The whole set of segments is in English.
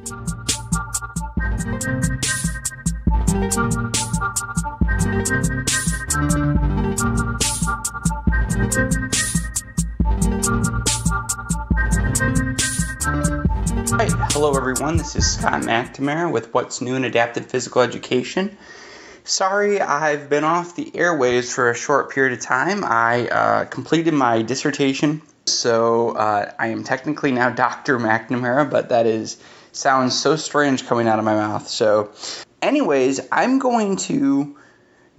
Hi, hello everyone, this is Scott McNamara with What's New in Adapted Physical Education. Sorry I've been off the airwaves for a short period of time. I completed my dissertation, so I am technically now Dr. McNamara, but sounds so strange coming out of my mouth. So anyways, I'm going to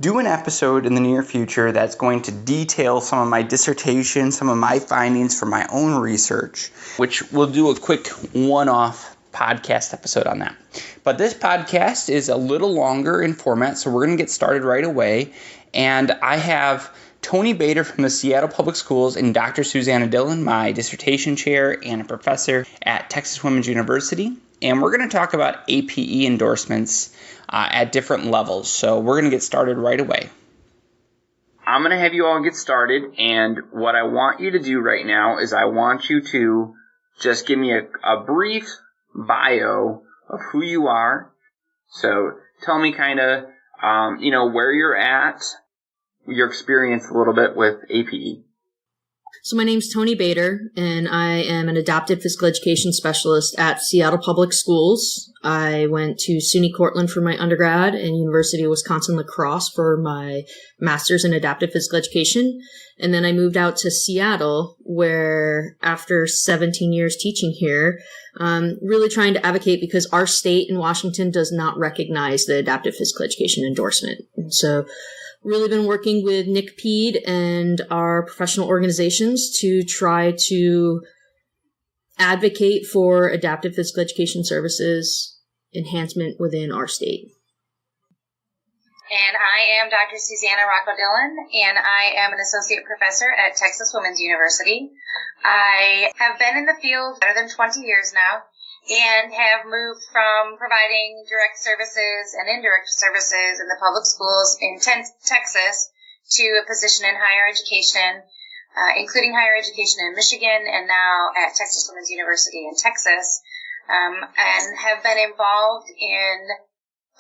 do an episode in the near future that's going to detail some of my dissertation, some of my findings from my own research, which we'll do a quick one-off podcast episode on that. But this podcast is a little longer in format, so we're going to get started right away. And I have Tony Bader from the Seattle Public Schools and Dr. Susanna Dillon, my dissertation chair and a professor at Texas Women's University. And we're going to talk about APE endorsements at different levels. So we're going to get started right away. I'm going to have you all get started, and what I want you to do right now is I want you to just give me a brief bio of who you are. So tell me kind of, where you're at, your experience a little bit with APE. So my name's Tony Bader, and I am an adapted physical education specialist at Seattle Public Schools. I went to SUNY Cortland for my undergrad and University of Wisconsin-La Crosse for my master's in adapted physical education. And then I moved out to Seattle, where after 17 years teaching here, really trying to advocate because our state in Washington does not recognize the adapted physical education endorsement. And so really been working with Nick Pede and our professional organizations to try to advocate for adaptive physical education services enhancement within our state. And I am Dr. Susanna Dillon, and I am an associate professor at Texas Women's University. I have been in the field better than 20 years now, and have moved from providing direct services and indirect services in the public schools in Texas to a position in higher education, including higher education in Michigan and now at Texas Women's University in Texas, and have been involved in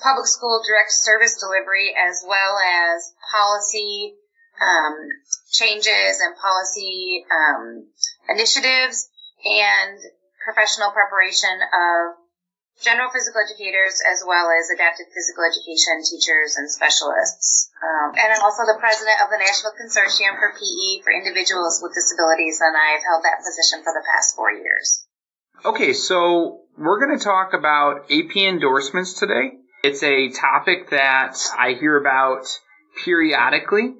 public school direct service delivery as well as policy changes and policy initiatives and professional preparation of general physical educators as well as adapted physical education teachers and specialists. And I'm also the president of the National Consortium for PE for Individuals with Disabilities, and I've held that position for the past 4 years. Okay, so we're going to talk about AP endorsements today. It's a topic that I hear about periodically.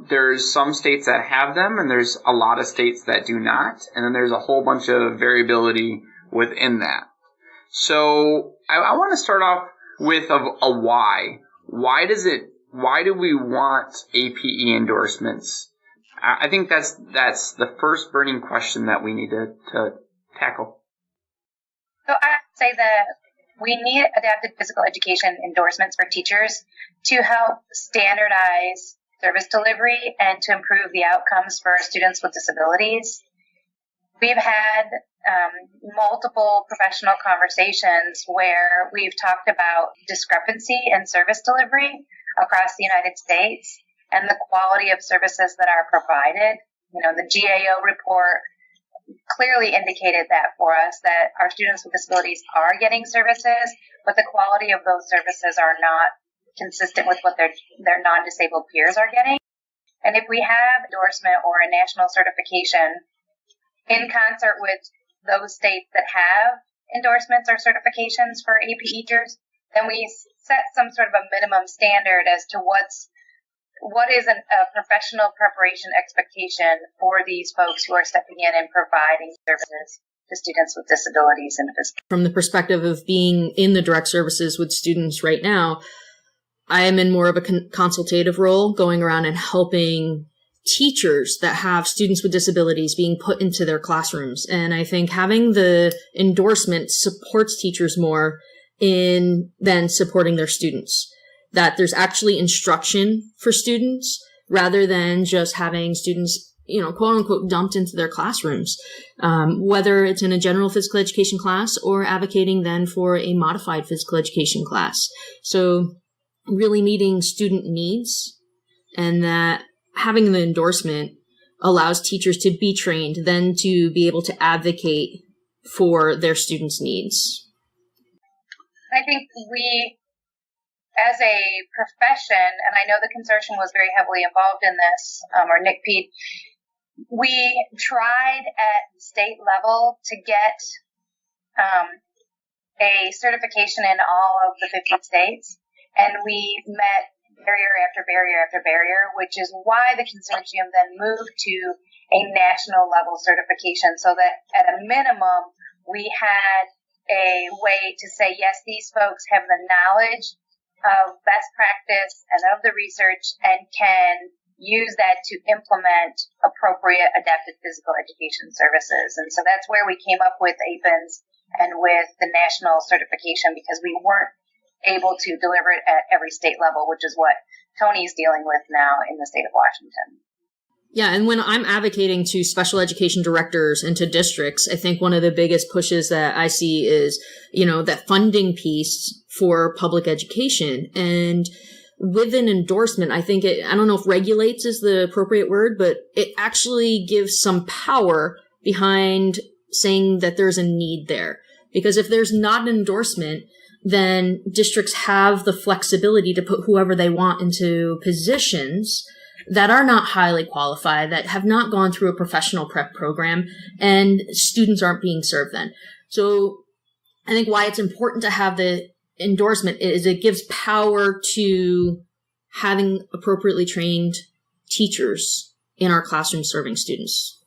There's some states that have them, and there's a lot of states that do not, and then there's a whole bunch of variability within that. So I want to start off with a why. Why do we want APE endorsements? I think that's the first burning question that we need to tackle. So I say that we need adapted physical education endorsements for teachers to help standardize service delivery and to improve the outcomes for students with disabilities. We've had multiple professional conversations where we've talked about discrepancy in service delivery across the United States and the quality of services that are provided. The GAO report clearly indicated that for us, that our students with disabilities are getting services, but the quality of those services are not consistent with what their non-disabled peers are getting. And if we have endorsement or a national certification in concert with those states that have endorsements or certifications for AP teachers, then we set some sort of a minimum standard as to what is a professional preparation expectation for these folks who are stepping in and providing services to students with disabilities and physical. From the perspective of being in the direct services with students right now, I am in more of a consultative role, going around and helping teachers that have students with disabilities being put into their classrooms. And I think having the endorsement supports teachers more in then supporting their students, that there's actually instruction for students rather than just having students quote unquote, dumped into their classrooms, whether it's in a general physical education class or advocating then for a modified physical education class. So really meeting student needs, and that having the endorsement allows teachers to be trained, then to be able to advocate for their students' needs. I think we, as a profession, and I know the consortium was very heavily involved in this, or NICPED, we tried at state level to get a certification in all of the 50 states, and we met barrier after barrier after barrier, which is why the consortium then moved to a national level certification, so that at a minimum we had a way to say, yes, these folks have the knowledge of best practice and of the research and can use that to implement appropriate adapted physical education services. And so that's where we came up with APINS and with the national certification, because we weren't able to deliver it at every state level, which is what Tony's dealing with now in the state of Washington. Yeah, and when I'm advocating to special education directors and to districts, I think one of the biggest pushes that I see is, that funding piece for public education. And with an endorsement, I think I don't know if regulates is the appropriate word, but it actually gives some power behind saying that there's a need there. Because if there's not an endorsement, then districts have the flexibility to put whoever they want into positions that are not highly qualified, that have not gone through a professional prep program, and students aren't being served then. So I think why it's important to have the endorsement is it gives power to having appropriately trained teachers in our classroom serving students.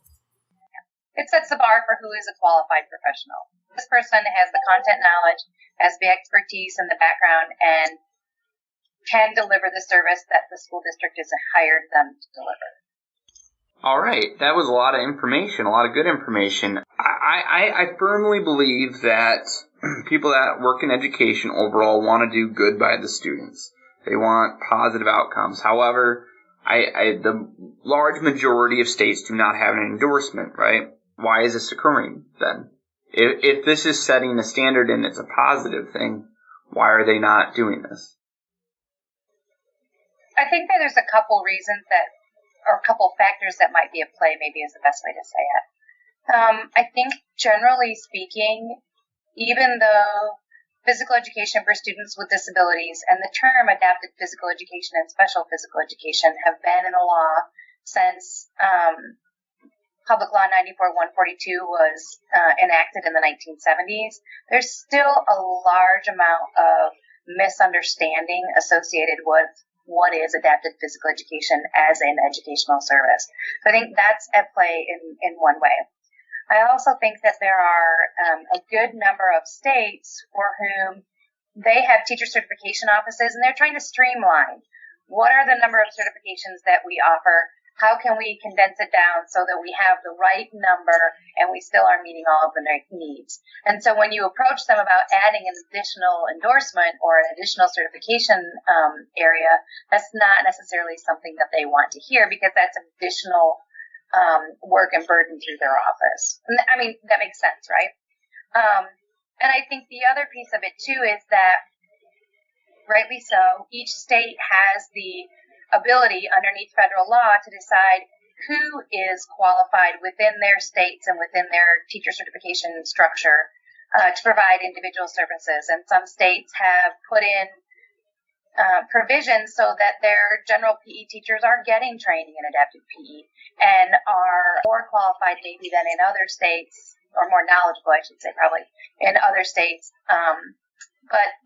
It sets the bar for who is a qualified professional. This person has the content knowledge, has the expertise and the background, and can deliver the service that the school district has hired them to deliver. All right, that was a lot of information, a lot of good information. I firmly believe that people that work in education overall want to do good by the students. They want positive outcomes. However, the large majority of states do not have an endorsement, right? Why is this occurring then? If this is setting a standard and it's a positive thing, why are they not doing this? I think that there's a couple reasons or a couple factors that might be at play, maybe is the best way to say it. I think generally speaking, even though physical education for students with disabilities and the term adapted physical education and special physical education have been in the law since Public Law 94-142 was enacted in the 1970s, there's still a large amount of misunderstanding associated with what is adapted physical education as an educational service. So I think that's at play in one way. I also think that there are a good number of states for whom they have teacher certification offices, and they're trying to streamline what are the number of certifications that we offer. How can we condense it down so that we have the right number and we still are meeting all of the needs? And so when you approach them about adding an additional endorsement or an additional certification area, that's not necessarily something that they want to hear, because that's additional work and burden through their office. And I mean, that makes sense, right? And I think the other piece of it too is that, rightly so, each state has the ability underneath federal law to decide who is qualified within their states and within their teacher certification structure to provide individual services. And some states have put in provisions so that their general PE teachers are getting training in adapted PE and are more qualified maybe than in other states, or more knowledgeable, I should say, probably, in other states.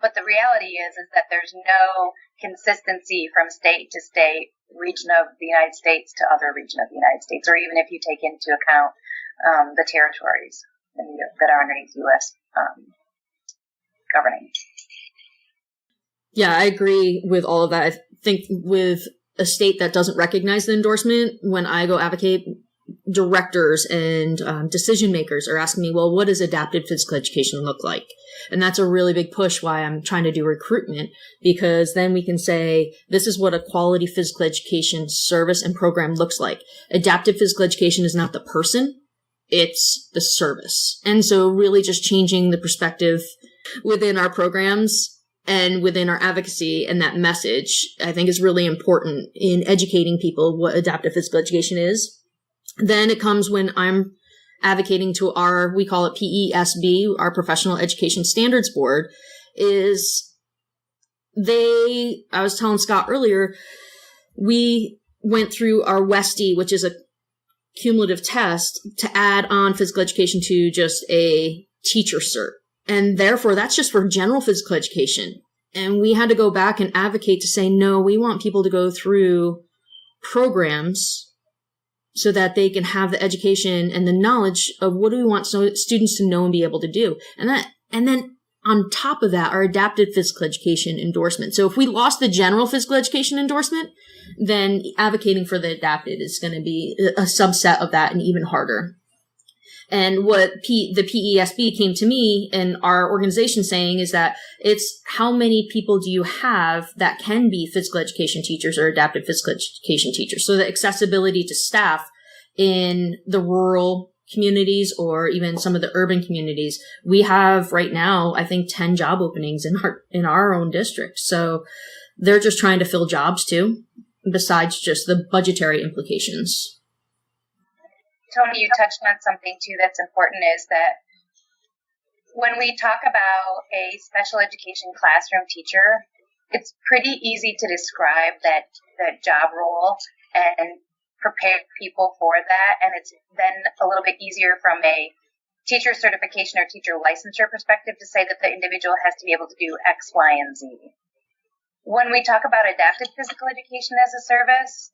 But the reality is that there's no consistency from state to state, region of the United States to other region of the United States, or even if you take into account the territories that are underneath U.S. governing. Yeah, I agree with all of that. I think with a state that doesn't recognize the endorsement, when I go advocate directors and decision makers are asking me, well, what does adapted physical education look like? And that's a really big push why I'm trying to do recruitment, because then we can say, this is what a quality physical education service and program looks like. Adaptive physical education is not the person, it's the service. And so really just changing the perspective within our programs and within our advocacy, and that message, I think, is really important in educating people what adaptive physical education is. Then it comes when I'm advocating to we call it PESB, our Professional Education Standards Board, I was telling Scott earlier, we went through our WESTE, which is a cumulative test to add on physical education to just a teacher cert. And therefore, that's just for general physical education. And we had to go back and advocate to say, no, we want people to go through programs so that they can have the education and the knowledge of what do we want students to know and be able to do. And then on top of that, our adapted physical education endorsement. So if we lost the general physical education endorsement, then advocating for the adapted is going to be a subset of that and even harder. And what the PESB came to me and our organization saying is that it's how many people do you have that can be physical education teachers or adaptive physical education teachers. So the accessibility to staff in the rural communities or even some of the urban communities. We have right now, I think, 10 job openings in our own district. So they're just trying to fill jobs too, besides just the budgetary implications. Tony, you touched on something too that's important, is that when we talk about a special education classroom teacher, it's pretty easy to describe that job role and prepare people for that. And it's then a little bit easier from a teacher certification or teacher licensure perspective to say that the individual has to be able to do X, Y, and Z. When we talk about adapted physical education as a service,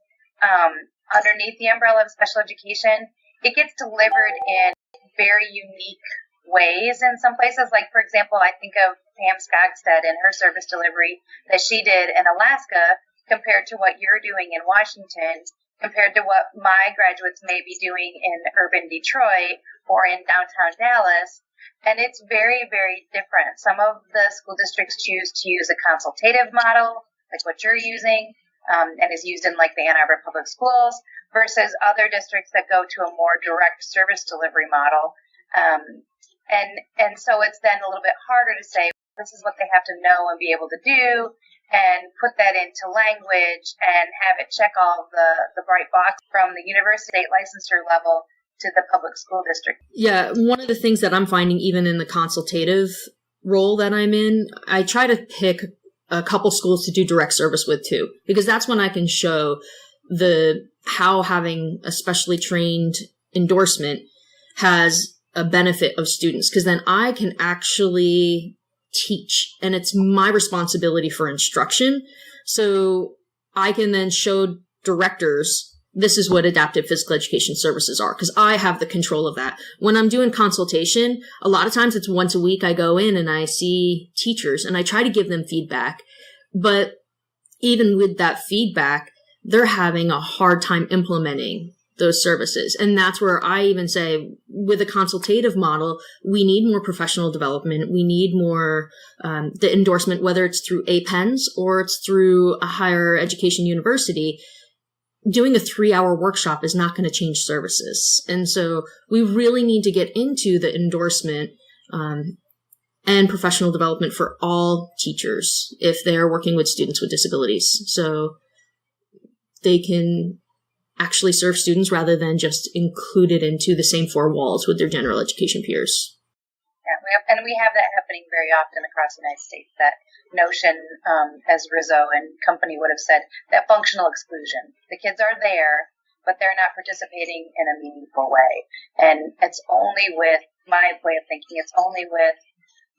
underneath the umbrella of special education, it gets delivered in very unique ways in some places. Like, for example, I think of Pam Skogstad and her service delivery that she did in Alaska compared to what you're doing in Washington, compared to what my graduates may be doing in urban Detroit or in downtown Dallas. And it's very, very different. Some of the school districts choose to use a consultative model, like what you're using, and is used in like the Ann Arbor Public Schools, versus other districts that go to a more direct service delivery model. And so it's then a little bit harder to say, this is what they have to know and be able to do, and put that into language and have it check all the bright box from the university licensure level to the public school district. Yeah, one of the things that I'm finding even in the consultative role that I'm in, I try to pick a couple schools to do direct service with too, because that's when I can show how having a specially trained endorsement has a benefit of students, because then I can actually teach and it's my responsibility for instruction. So I can then show directors, this is what adaptive physical education services are, because I have the control of that. When I'm doing consultation, a lot of times it's once a week I go in and I see teachers and I try to give them feedback. But even with that feedback, they're having a hard time implementing those services. And that's where I even say, with a consultative model, we need more professional development. We need more, the endorsement, whether it's through APENS or it's through a higher education university. Doing a 3-hour workshop is not going to change services. And so we really need to get into the endorsement, and professional development for all teachers if they're working with students with disabilities. So they can actually serve students rather than just included into the same four walls with their general education peers. Yeah, we have that happening very often across the United States, that notion, as Rizzo and company would have said, that functional exclusion. The kids are there, but they're not participating in a meaningful way. And it's only with, my way of thinking, it's only with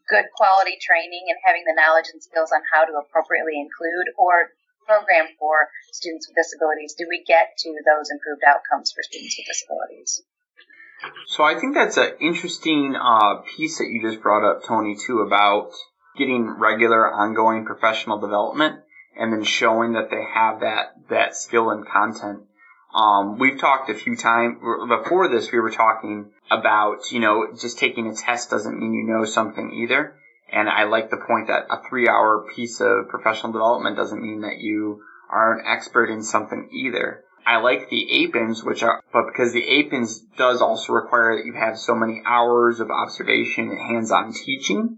good quality training and having the knowledge and skills on how to appropriately include or program for students with disabilities do we get to those improved outcomes for students with disabilities. So I think that's an interesting piece that you just brought up, Tony, too, about getting regular ongoing professional development and then showing that they have that skill and content. We've talked a few times before this. We were talking about, just taking a test doesn't mean you know something either. And I like the point that a 3-hour piece of professional development doesn't mean that you are an expert in something either. I like the APINs, but because the APINs does also require that you have so many hours of observation and hands-on teaching.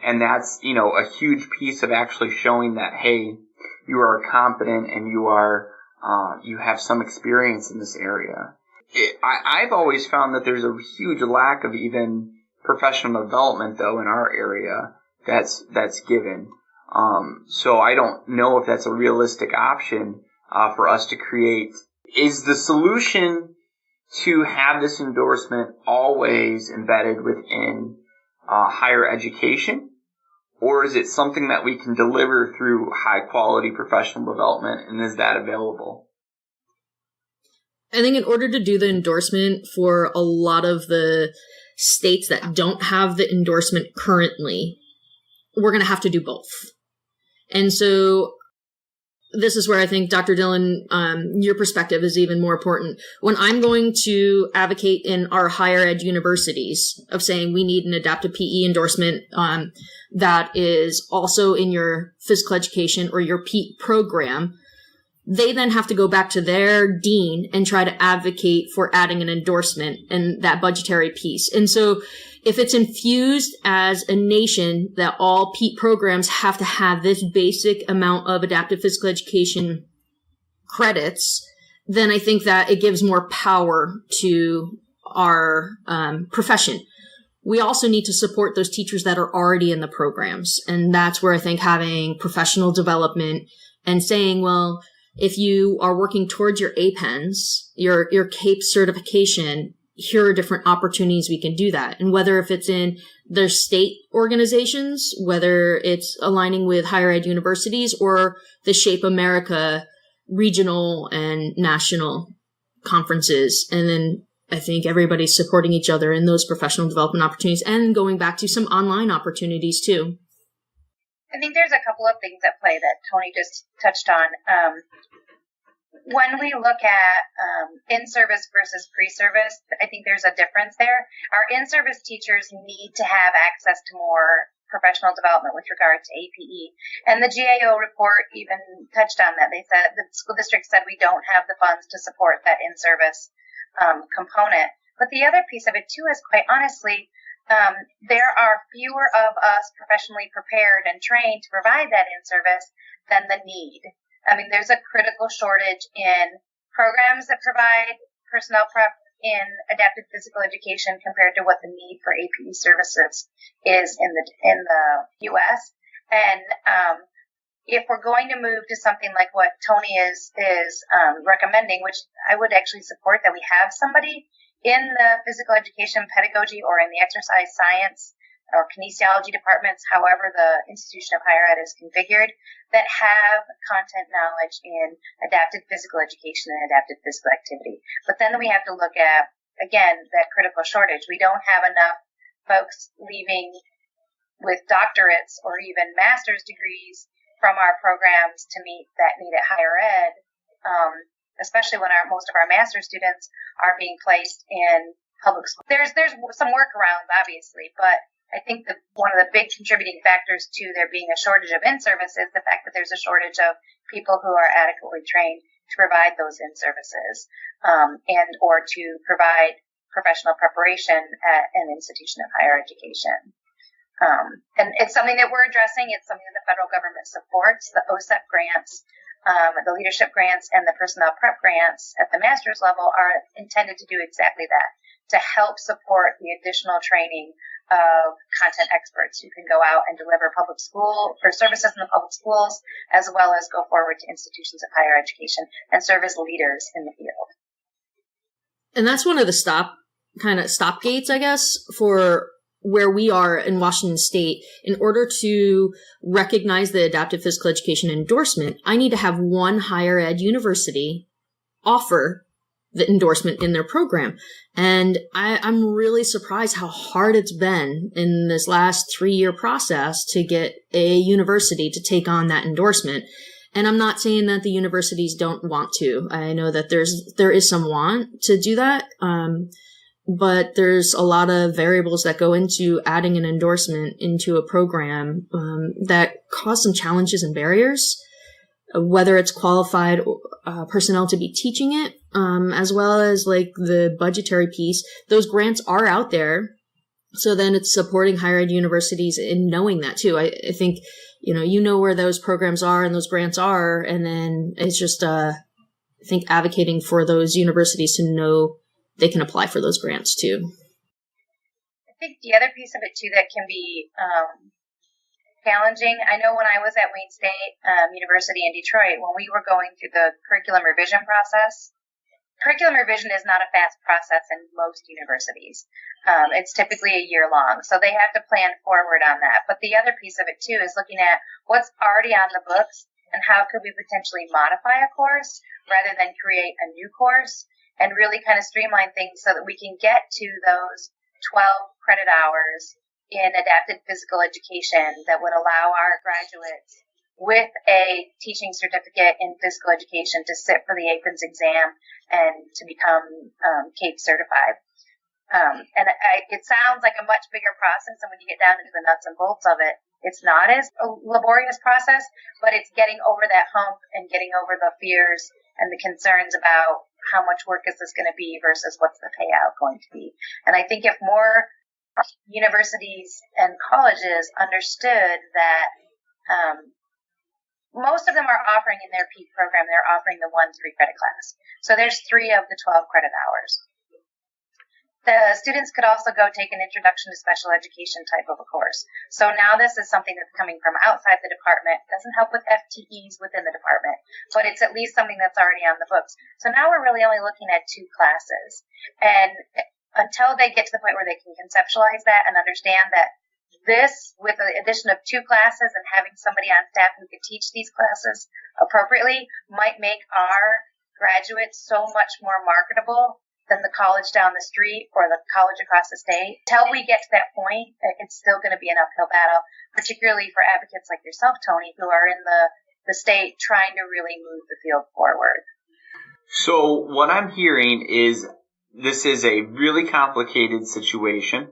And that's, a huge piece of actually showing that, hey, you are competent and you have some experience in this area. I've always found that there's a huge lack of even professional development, though, in our area that's given. So I don't know if that's a realistic option for us to create. Is the solution to have this endorsement always embedded within higher education? Or is it something that we can deliver through high-quality professional development, and is that available? I think in order to do the endorsement for a lot of the states that don't have the endorsement currently, we're going to have to do both. And so this is where I think, Dr. Dillon, your perspective is even more important. When I'm going to advocate in our higher ed universities of saying we need an adaptive PE endorsement that is also in your physical education or your PE program, they then have to go back to their dean and try to advocate for adding an endorsement and that budgetary piece. And so if it's infused as a nation that all PEAT programs have to have this basic amount of adaptive physical education credits, then I think that it gives more power to our profession. We also need to support those teachers that are already in the programs. And that's where I think having professional development and saying, well, if you are working towards your APENS, your CAPE certification, here are different opportunities we can do that. And whether if it's in their state organizations, whether it's aligning with higher ed universities or the Shape America regional and national conferences. And then I think everybody's supporting each other in those professional development opportunities and going back to some online opportunities too. I think there's a couple of things at play that Tony just touched on. When we look at in-service versus pre-service, I think there's a difference there. Our in-service teachers need to have access to more professional development with regard to APE. And the GAO report even touched on that. They said the school district said we don't have the funds to support that in-service component. But the other piece of it too is, quite honestly, there are fewer of us professionally prepared and trained to provide that in-service than the need. I mean, there's a critical shortage in programs that provide personnel prep in adapted physical education compared to what the need for APE services is in the U.S. And if we're going to move to something like what Tony is recommending, which I would actually support, that we have somebody in the physical education pedagogy or in the exercise science or kinesiology departments, however the institution of higher ed is configured, that have content knowledge in adapted physical education and adapted physical activity. But then we have to look at, again, that critical shortage. We don't have enough folks leaving with doctorates or even master's degrees from our programs to meet that need at higher ed, especially when most of our master's students are being placed in public school. There's some workarounds, obviously, but I think that one of the big contributing factors to there being a shortage of in-service is the fact that there's a shortage of people who are adequately trained to provide those in-services and or to provide professional preparation at an institution of higher education. And it's something that we're addressing. It's something that the federal government supports. The OSEP grants, the leadership grants, and the personnel prep grants at the master's level are intended to do exactly that, to help support the additional training of content experts who can go out and deliver public school or services in the public schools, as well as go forward to institutions of higher education and serve as leaders in the field. And that's one of the stop gates, I guess, for where we are in Washington State. In order to recognize the adaptive physical education endorsement, I need to have one higher ed university offer the endorsement in their program. And I'm really surprised how hard it's been in this last 3-year process to get a university to take on that endorsement. And I'm not saying that the universities don't want to. I know that there is some want to do that. But there's a lot of variables that go into adding an endorsement into a program that cause some challenges and barriers, whether it's qualified personnel to be teaching it, as well as like the budgetary piece. Those grants are out there. So then it's supporting higher ed universities in knowing that too. I think, you know where those programs are and those grants are. And then it's just, I think advocating for those universities to know they can apply for those grants too. I think the other piece of it too that can be challenging. I know when I was at Wayne State University in Detroit, when we were going through the curriculum revision process, curriculum revision is not a fast process in most universities. It's typically a year long, so they have to plan forward on that. But the other piece of it too is looking at what's already on the books and how could we potentially modify a course rather than create a new course, and really kind of streamline things so that we can get to those 12 credit hours in adapted physical education that would allow our graduates with a teaching certificate in physical education to sit for the APRNS exam and to become CAPE certified. It sounds like a much bigger process, and when you get down into the nuts and bolts of it, it's not as a laborious process, but it's getting over that hump and getting over the fears and the concerns about how much work is this going to be versus what's the payout going to be. And I think if more universities and colleges understood that most of them are offering in their PEAK program, they're offering the 1-3 credit class. So there's 3 of the 12 credit hours. The students could also go take an introduction to special education type of a course. So now this is something that's coming from outside the department. It doesn't help with FTEs within the department, but it's at least something that's already on the books. So now we're really only looking at 2 classes. And until they get to the point where they can conceptualize that and understand that this, with the addition of 2 classes and having somebody on staff who could teach these classes appropriately, might make our graduates so much more marketable than the college down the street or the college across the state. Until we get to that point, it's still going to be an uphill battle, particularly for advocates like yourself, Tony, who are in the state trying to really move the field forward. So what I'm hearing is this is a really complicated situation,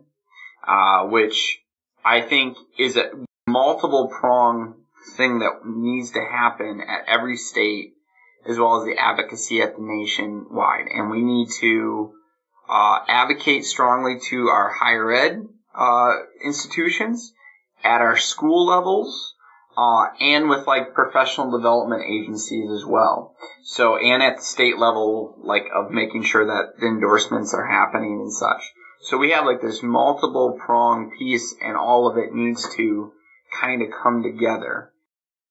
which I think is a multiple prong thing that needs to happen at every state, as well as the advocacy at the nationwide. And we need to advocate strongly to our higher ed institutions, at our school levels, and with like professional development agencies as well. So, and at the state level, like of making sure that the endorsements are happening and such. So we have like this multiple prong piece, and all of it needs to kind of come together.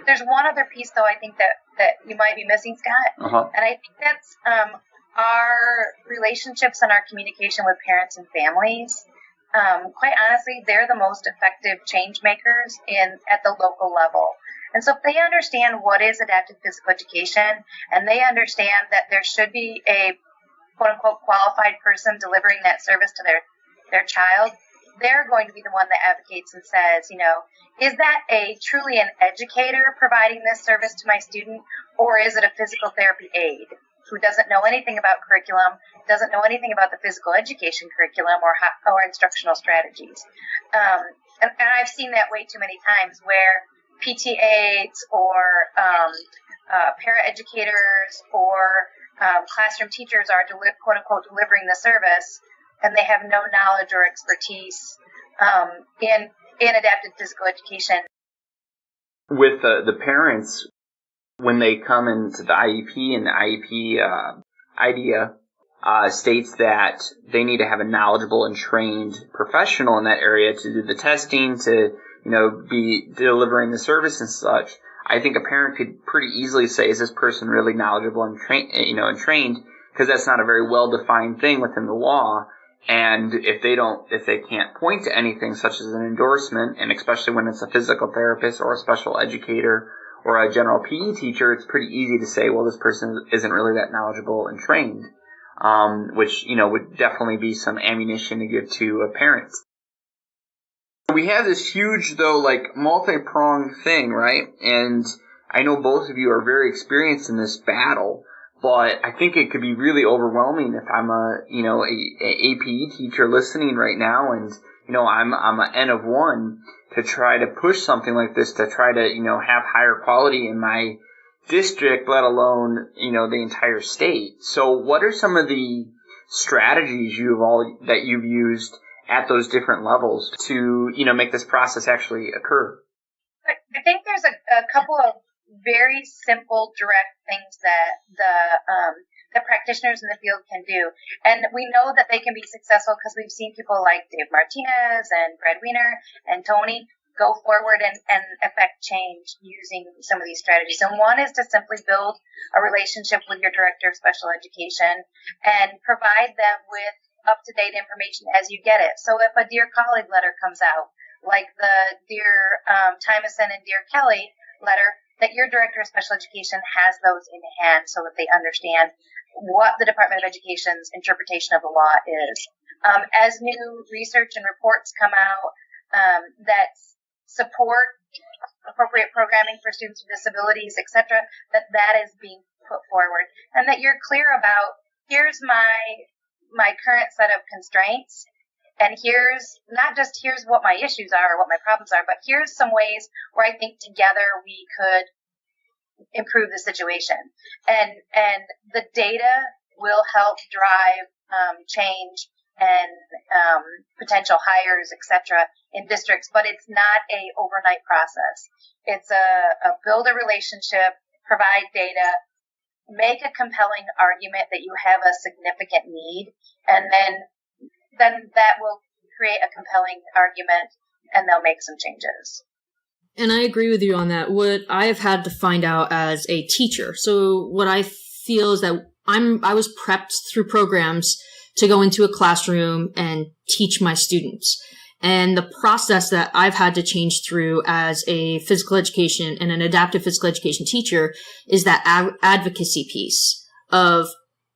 There's one other piece, though, I think that you might be missing, Scott. And I think that's our relationships and our communication with parents and families. Quite honestly, they're the most effective change makers at the local level. And so if they understand what is adapted physical education, and they understand that there should be a quote-unquote qualified person delivering that service to their child, they're going to be the one that advocates and says, is that truly an educator providing this service to my student, or is it a physical therapy aide who doesn't know anything about curriculum, doesn't know anything about the physical education curriculum or instructional strategies? And I've seen that way too many times where PTAs or paraeducators or classroom teachers are quote-unquote delivering the service, and they have no knowledge or expertise in adapted physical education. With the parents, when they come into the IEP, and the IEP idea states that they need to have a knowledgeable and trained professional in that area to do the testing, to be delivering the service and such. I think a parent could pretty easily say, is this person really knowledgeable and trained? Because that's not a very well-defined thing within the law. And if they can't point to anything such as an endorsement, and especially when it's a physical therapist or a special educator or a general PE teacher, it's pretty easy to say, well, this person isn't really that knowledgeable and trained, which, would definitely be some ammunition to give to a parent. We have this huge, though, like multi-pronged thing, right? And I know both of you are very experienced in this battle, but I think it could be really overwhelming if I'm a APE teacher listening right now, and I'm an N of one to try to push something like this to try to have higher quality in my district, let alone the entire state. So, what are some of the strategies that you've used at those different levels to make this process actually occur? I think there's a couple of very simple, direct things that the practitioners in the field can do. And we know that they can be successful because we've seen people like Dave Martinez and Brad Wiener and Tony go forward and affect change using some of these strategies. And one is to simply build a relationship with your director of special education and provide them with up-to-date information as you get it. So if a Dear Colleague letter comes out, like the Dear Tymason and Dear Kelly letter, that your director of special education has those in hand so that they understand what the Department of Education's interpretation of the law is. As new research and reports come out that support appropriate programming for students with disabilities, etc., that is being put forward, and that you're clear about, here's my current set of constraints, and here's what my issues are or what my problems are, but here's some ways where I think together we could improve the situation. And the data will help drive change and potential hires, etc., in districts, but it's not a overnight process. It's a build a relationship, provide data, make a compelling argument that you have a significant need, and then that will create a compelling argument, and they'll make some changes. And I agree with you on that. What I have had to find out as a teacher, so what I feel is that I was prepped through programs to go into a classroom and teach my students. And the process that I've had to change through as a physical education and an adaptive physical education teacher is that advocacy piece of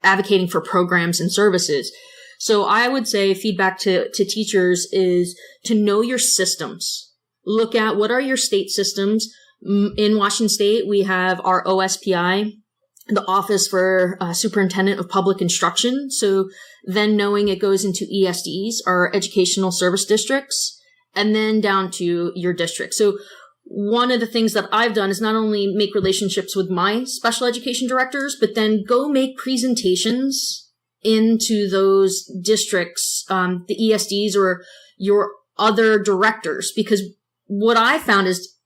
advocating for programs and services. So I would say feedback to teachers is to know your systems. Look at what are your state systems. In Washington State, we have our OSPI, the Office for Superintendent of Public Instruction. So then knowing it goes into ESDs, our educational service districts, and then down to your district. So one of the things that I've done is not only make relationships with my special education directors, but then go make presentations into those districts, the ESDs or your other directors. Because what I found is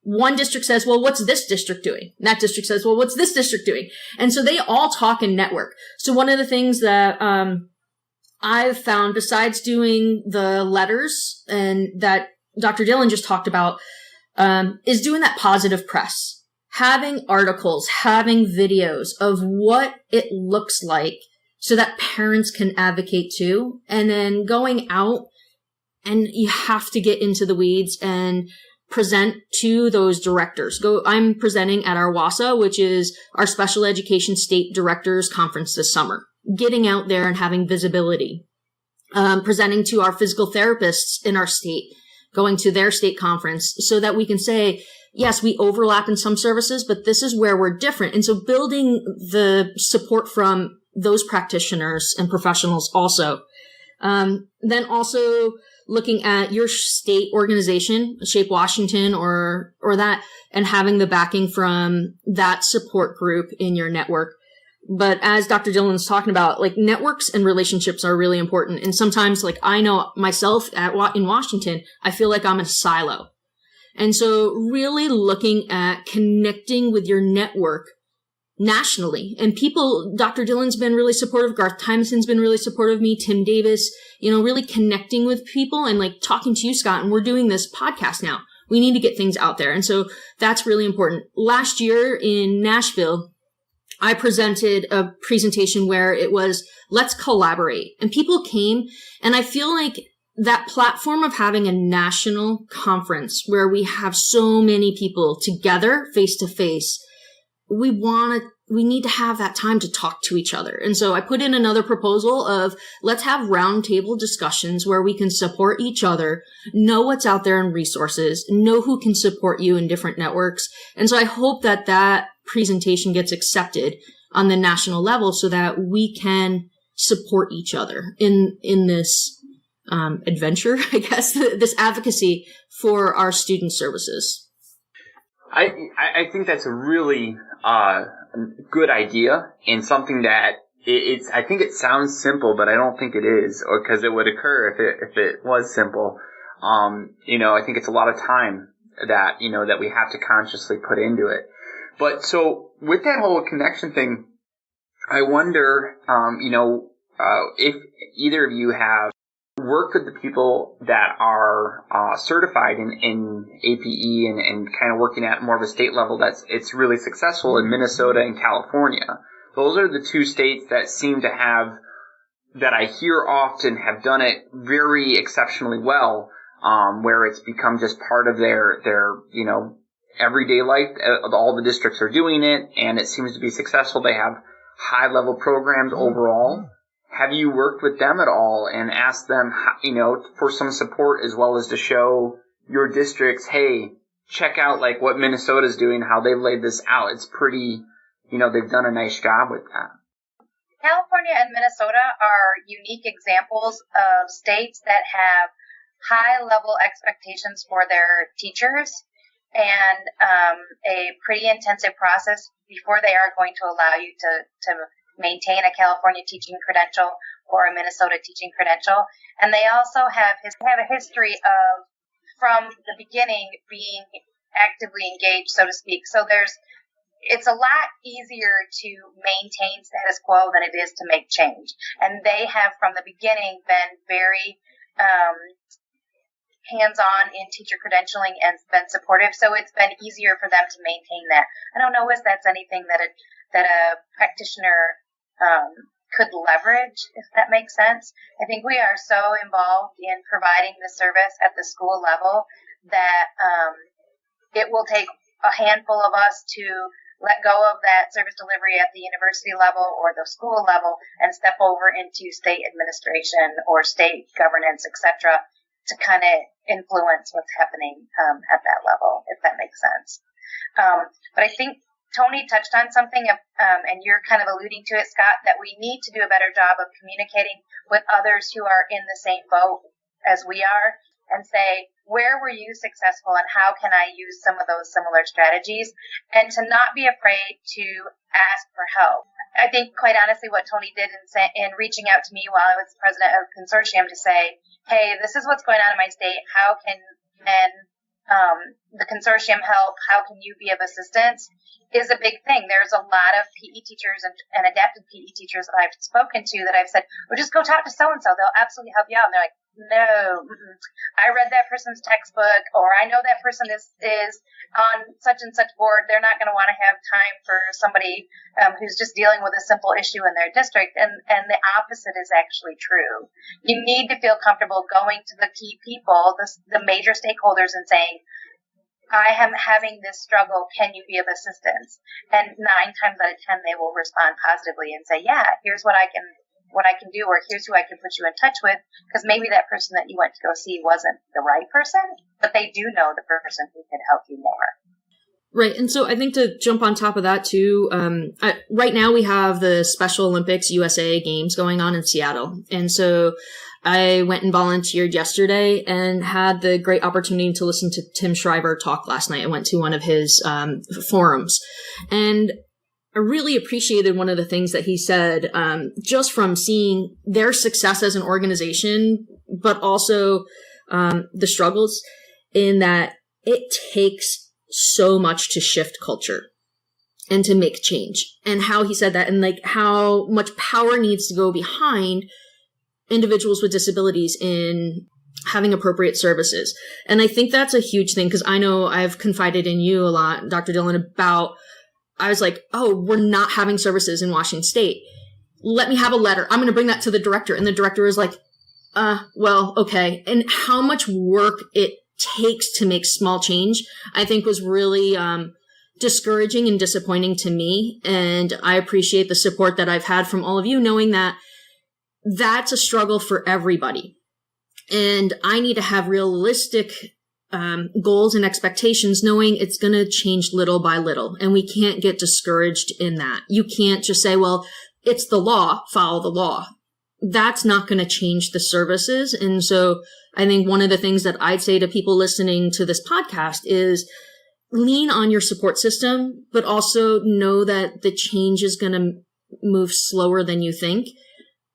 one district says, well, what's this district doing? And that district says, well, what's this district doing? And so they all talk and network. So one of the things that I've found, besides doing the letters and that Dr. Dillon just talked about, is doing that positive press, having articles, having videos of what it looks like so that parents can advocate too. And then going out, and you have to get into the weeds and present to those directors. I'm presenting at our WASA, which is our Special Education State Directors Conference this summer. Getting out there and having visibility. Presenting to our physical therapists in our state, going to their state conference so that we can say, yes, we overlap in some services, but this is where we're different. And so building the support from those practitioners and professionals also. Then also looking at your state organization, Shape Washington or that, and having the backing from that support group in your network. But as Dr. Dillon's talking about, like, networks and relationships are really important. And sometimes, like, I know myself in Washington, I feel like I'm in a silo. And so really looking at connecting with your network nationally. And people, Dr. Dillon's been really supportive. Garth Tymoson's been really supportive of me. Tim Davis, really connecting with people and like talking to you, Scott. And we're doing this podcast now. We need to get things out there. And so that's really important. Last year in Nashville, I presented a presentation where it was, let's collaborate. And people came, and I feel like that platform of having a national conference where we have so many people together face to face, we want to we need to have that time to talk to each other. And so I put in another proposal of let's have roundtable discussions where we can support each other, know what's out there in resources, know who can support you in different networks. And so I hope that that presentation gets accepted on the national level so that we can support each other in this adventure, I guess, this advocacy for our student services. I think that's a really good idea, and something that it's. I think it sounds simple, but I don't think it is, or because it would occur if it was simple. I think it's a lot of time that that we have to consciously put into it. But so with that whole connection thing, I wonder, if either of you have worked with the people that are certified in APE and kind of working at more of a state level it's really successful in Minnesota and California. Those are the two states that seem to have, that I hear often, have done it very exceptionally well, where it's become just part of their everyday life. All the districts are doing it, and it seems to be successful. They have high-level programs overall. Have you worked with them at all and asked them, for some support as well as to show your districts, hey, check out like what Minnesota's doing, how they've laid this out? It's pretty, they've done a nice job with that. California and Minnesota are unique examples of states that have high-level expectations for their teachers and a pretty intensive process before they are going to allow you to maintain a California teaching credential or a Minnesota teaching credential. And they also have a history of, from the beginning, being actively engaged, so to speak. So it's a lot easier to maintain status quo than it is to make change. And they have, from the beginning, been very hands-on in teacher credentialing and been supportive. So it's been easier for them to maintain that. I don't know if that's anything that a practitioner could leverage, if that makes sense. I think we are so involved in providing the service at the school level that it will take a handful of us to let go of that service delivery at the university level or the school level and step over into state administration or state governance, etc., to kind of influence what's happening at that level, if that makes sense. But I think Tony touched on something, and you're kind of alluding to it, Scott, that we need to do a better job of communicating with others who are in the same boat as we are and say, where were you successful and how can I use some of those similar strategies? And to not be afraid to ask for help. I think, quite honestly, what Tony did in reaching out to me while I was president of the consortium to say, hey, this is what's going on in my state. How can the consortium help? How can you be of assistance? Is a big thing. There's a lot of PE teachers and adapted PE teachers that I've spoken to that I've said, well, just go talk to so-and-so. They'll absolutely help you out. And they're like, no, I read that person's textbook, or I know that person is on such and such board. They're not going to want to have time for somebody who's just dealing with a simple issue in their district. And the opposite is actually true. You need to feel comfortable going to the key people, the major stakeholders, and saying, I am having this struggle. Can you be of assistance? And 9 times out of 10, they will respond positively and say, yeah, here's what I can do, or here's who I can put you in touch with, because maybe that person that you went to go see wasn't the right person, but they do know the person who can help you more. Right. And so I think to jump on top of that too, right now we have the Special Olympics USA Games going on in Seattle. And so I went and volunteered yesterday and had the great opportunity to listen to Tim Shriver talk last night. I went to one of his forums, and I really appreciated one of the things that he said, just from seeing their success as an organization, but also the struggles, in that it takes so much to shift culture and to make change. And how he said that, and like how much power needs to go behind individuals with disabilities in having appropriate services. And I think that's a huge thing, because I know I've confided in you a lot, Dr. Dillon, about, I was like, oh, we're not having services in Washington State. Let me have a letter. I'm going to bring that to the director. And the director was like, well, okay. And how much work it takes to make small change, I think was really discouraging and disappointing to me. And I appreciate the support that I've had from all of you, knowing that that's a struggle for everybody. And I need to have realistic goals and expectations, knowing it's going to change little by little. And we can't get discouraged in that. You can't just say, well, it's the law, follow the law. That's not going to change the services. And so I think one of the things that I'd say to people listening to this podcast is lean on your support system, but also know that the change is going to move slower than you think.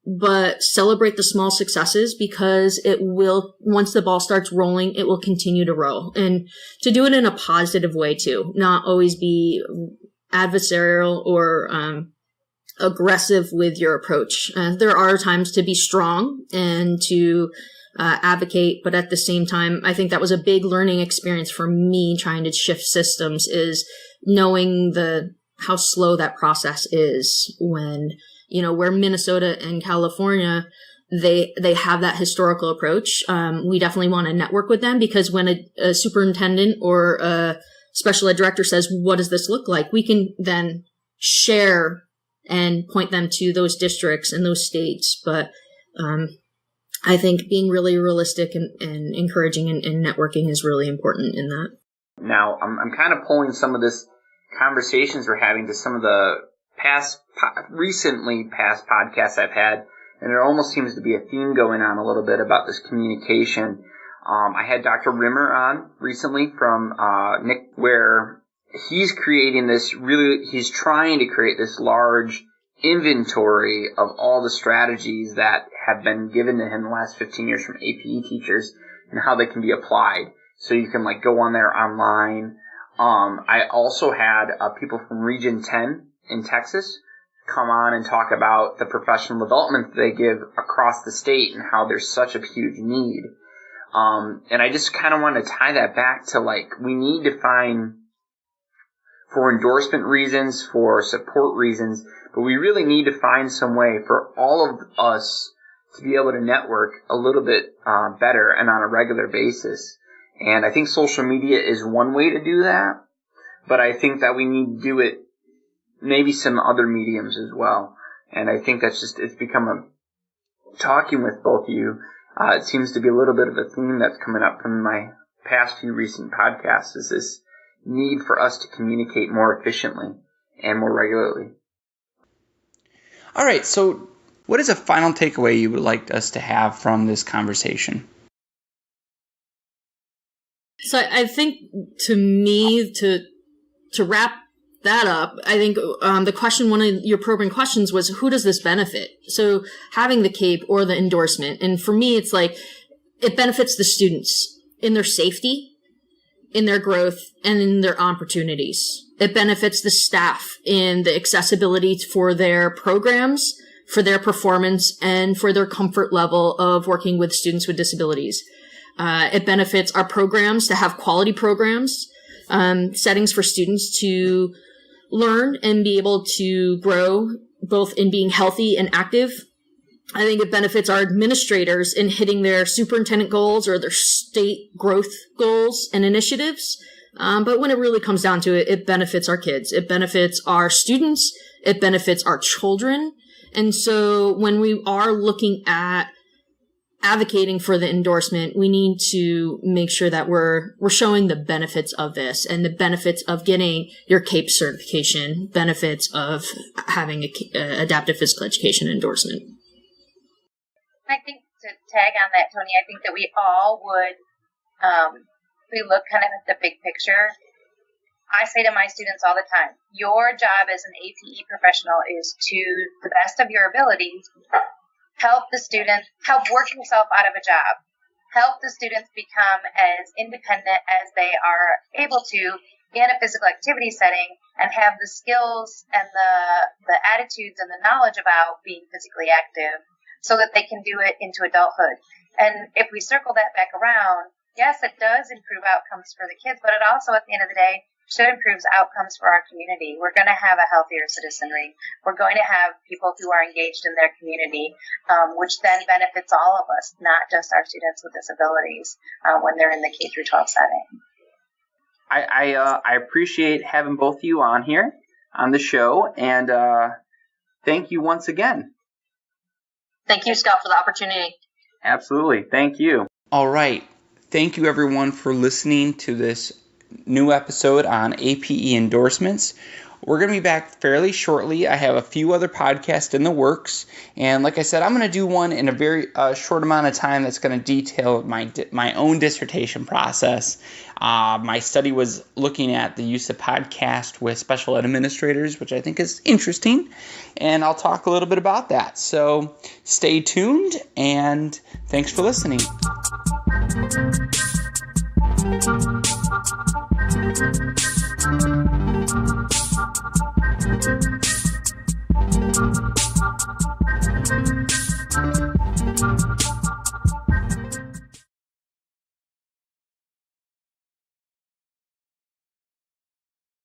But celebrate the small successes, because it will, once the ball starts rolling, it will continue to roll. And to do it in a positive way too, not always be adversarial or aggressive with your approach. There are times to be strong and to advocate, but at the same time, I think that was a big learning experience for me trying to shift systems, is knowing how slow that process is when, where Minnesota and California, they have that historical approach. We definitely want to network with them, because when a superintendent or a special ed director says, what does this look like? We can then share and point them to those districts and those states. But I think being really realistic and encouraging and networking is really important in that. Now, I'm kind of pulling some of this conversations we're having to some of the recently past podcasts I've had, and there almost seems to be a theme going on a little bit about this communication. I had Dr. Rimmer on recently from Nick, where he's creating he's trying to create this large inventory of all the strategies that have been given to him the last 15 years from APE teachers and how they can be applied. So you can go on there online. I also had people from Region 10 in Texas come on and talk about the professional development that they give across the state and how there's such a huge need. And I just kind of want to tie that back to we need to find, for endorsement reasons, for support reasons, but we really need to find some way for all of us to be able to network a little bit better and on a regular basis. And I think social media is one way to do that, but I think that we need to do it maybe some other mediums as well. And I think it's become talking with both of you, it seems to be a little bit of a theme that's coming up from my past few recent podcasts, is this need for us to communicate more efficiently and more regularly. All right, so what is a final takeaway you would like us to have from this conversation? So I think, to me, to wrap that up, I think the question, one of your program questions was, who does this benefit? So having the CAPE or the endorsement, and for me, it's it benefits the students in their safety, in their growth, and in their opportunities. It benefits the staff in the accessibility for their programs, for their performance, and for their comfort level of working with students with disabilities. It benefits our programs to have quality programs, settings for students to learn and be able to grow, both in being healthy and active. I think it benefits our administrators in hitting their superintendent goals or their state growth goals and initiatives. But when it really comes down to it, it benefits our kids. It benefits our students. It benefits our children. And so when we are looking at advocating for the endorsement, we need to make sure that we're showing the benefits of this, and the benefits of getting your CAPE certification, benefits of having a adaptive physical education endorsement. I think, to tag on that, Tony, I think that we all would, we look kind of at the big picture. I say to my students all the time, your job as an APE professional is to the best of your ability, help the student, help work yourself out of a job, help the students become as independent as they are able to in a physical activity setting, and have the skills and the attitudes and the knowledge about being physically active so that they can do it into adulthood. And if we circle that back around, yes, it does improve outcomes for the kids, but it also, at the end of the day, should improve outcomes for our community. We're going to have a healthier citizenry. We're going to have people who are engaged in their community, which then benefits all of us, not just our students with disabilities when they're in the K-12 setting. I appreciate having both of you on here on the show, and thank you once again. Thank you, Scott, for the opportunity. Absolutely. Thank you. All right. Thank you, everyone, for listening to this new episode on APE endorsements. We're going to be back fairly shortly. I have a few other podcasts in the works. And like I said, I'm going to do one in a very short amount of time that's going to detail my own dissertation process. My study was looking at the use of podcast with special ed administrators, which I think is interesting. And I'll talk a little bit about that. So stay tuned, and thanks for listening.